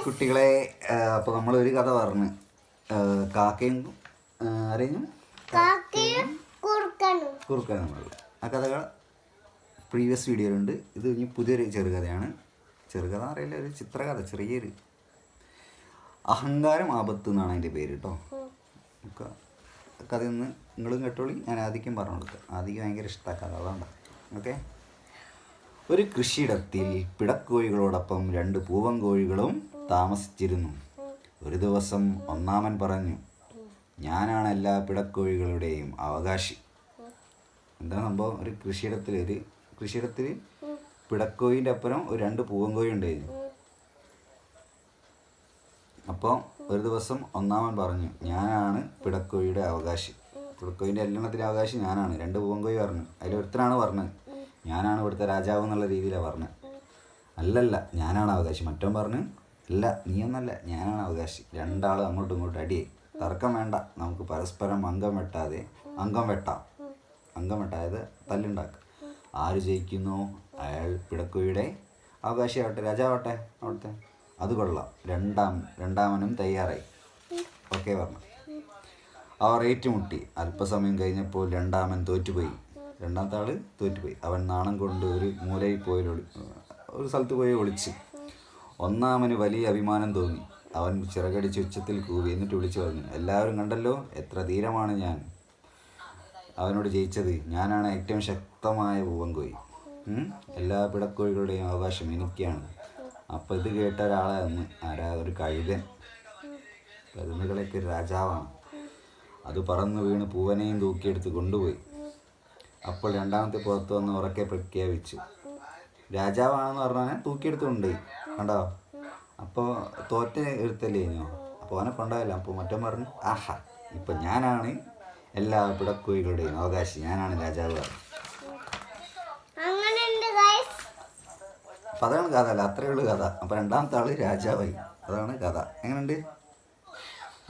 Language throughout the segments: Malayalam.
കുട്ടികളെ അപ്പോൾ നമ്മളൊരു കഥ പറഞ്ഞു. കാക്കയും അറിയുന്നു കുറുക്കനും. ആ കഥകൾ പ്രീവിയസ് വീഡിയോയിലുണ്ട്. ഇത് ഇനി പുതിയൊരു ചെറുകഥയാണ്. ചെറുകഥ അറിയില്ല, ഒരു ചിത്രകഥ, ചെറിയൊരു അഹങ്കാരം ആപത്ത് എന്നാണ് അതിൻ്റെ പേര് കേട്ടോ. കഥ ഒന്ന് നിങ്ങളും കേട്ടോളി. ഞാൻ ആദ്യം പറഞ്ഞു കൊടുക്കാം. ആദ്യം ഭയങ്കര ഇഷ്ടമാണ് കഥ, അതുകൊണ്ട് ഓക്കെ. ഒരു കൃഷിയിടത്തിൽ പിടക്കോഴികളോടൊപ്പം 2 പൂവൻ കോഴികളും താമസിച്ചിരുന്നു. ഒരു ദിവസം ഒന്നാമൻ പറഞ്ഞു, ഞാനാണ് എല്ലാ പിടക്കോഴികളുടെയും അവകാശി. എന്താണ് സംഭവം? ഒരു കൃഷിയിടത്തിൽ പിടക്കോഴിൻ്റെ അപ്പുറം ഒരു 2 പൂവൻ കോഴി ഉണ്ടായിരുന്നു. അപ്പോൾ ഒരു ദിവസം ഒന്നാമൻ പറഞ്ഞു, ഞാനാണ് പിടക്കോഴിയുടെ അവകാശി. പിടക്കോഴിൻ്റെ എല്ലാത്തിൻ്റെ അവകാശി ഞാനാണ്. 2 പൂവൻ കോഴി പറഞ്ഞു. അതിലൊരുത്തനാണ് പറഞ്ഞത്, ഞാനാണ് ഇവിടുത്തെ രാജാവ് എന്നുള്ള രീതിയിലാണ് പറഞ്ഞത്. അല്ലല്ല, ഞാനാണ് അവകാശി. മറ്റവൻ പറഞ്ഞു, അല്ല നീയൊന്നല്ല, ഞാനാണ് അവകാശി. രണ്ടാളും അങ്ങോട്ടും ഇങ്ങോട്ടും അടിയായി. തർക്കം വേണ്ട, നമുക്ക് പരസ്പരം അംഗം വെട്ടാതെ തല്ലുണ്ടാക്കുക. ആര് ജയിക്കുന്നു അയാൾ പിടക്കോഴിയുടെ അവകാശിയാവട്ടെ, രാജാവട്ടെ അവിടുത്തെ. അത് കൊള്ളാം. രണ്ടാമനും തയ്യാറായി. ഓക്കെ പറഞ്ഞു. അവർ ഏറ്റുമുട്ടി. അല്പസമയം കഴിഞ്ഞപ്പോൾ രണ്ടാമൻ തോറ്റുപോയി. രണ്ടാമത്തെ ആൾ തോറ്റുപോയി. അവൻ നാണം കൊണ്ട് ഒരു മൂലയിൽ പോയി ഒരു സ്ഥലത്ത് പോയി ഒളിച്ച്. ഒന്നാമന് വലിയ അഭിമാനം തോന്നി. അവൻ ചിറകടിച്ച് ഉച്ചത്തിൽ കൂവി. എന്നിട്ട് വിളിച്ചു പറഞ്ഞു, എല്ലാവരും കണ്ടല്ലോ, എത്ര ധീരമാണ് ഞാൻ അവനോട് ജയിച്ചത്. ഞാനാണ് ഏറ്റവും ശക്തമായ പൂവൻകോഴി. എല്ലാ പിടക്കോഴികളുടെയും അവകാശം എനിക്കാണ്. അപ്പോൾ ഇത് കേട്ട ഒരാളെ ഒരു കഴുകൻ. കഴുകുകളൊക്കെ രാജാവാണ്. അത് പറന്നു വീണ് പൂവനെയും തൂക്കിയെടുത്ത് കൊണ്ടുപോയി. അപ്പോൾ രണ്ടാമത്തെ പുറത്ത് വന്ന് ഉറക്കെ പ്രഖ്യാപിച്ചു, രാജാവാണെന്ന് പറഞ്ഞാൽ തൂക്കിയെടുത്ത് കൊണ്ടുപോയി. കണ്ടോ? അപ്പോൾ തോറ്റ എടുത്തല്ലേ ഇനിയോ? അപ്പോൾ അവനെ കൊണ്ടുപോയല്ലോ. അപ്പോൾ മറ്റവൻ പറഞ്ഞു, ആഹാ, ഇപ്പം ഞാനാണ് എല്ലാ പിടക്കോഴികളുടെയും അവകാശി, ഞാനാണ് രാജാവ്. അപ്പം അതാണ് കഥ. അല്ല, അത്രയേ ഉള്ളൂ കഥ. അപ്പോൾ രണ്ടാമത്തെ ആള് രാജാവായി. അതാണ് കഥ. എങ്ങനെയുണ്ട്?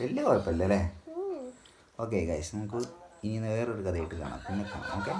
വലിയ കുഴപ്പമില്ല അല്ലേ? ഓക്കെ ഗൈസ്, നമുക്ക് ഇനി വേറൊരു കഥയായിട്ട് കാണാം. പിന്നെ കാണാം. ഓക്കെ.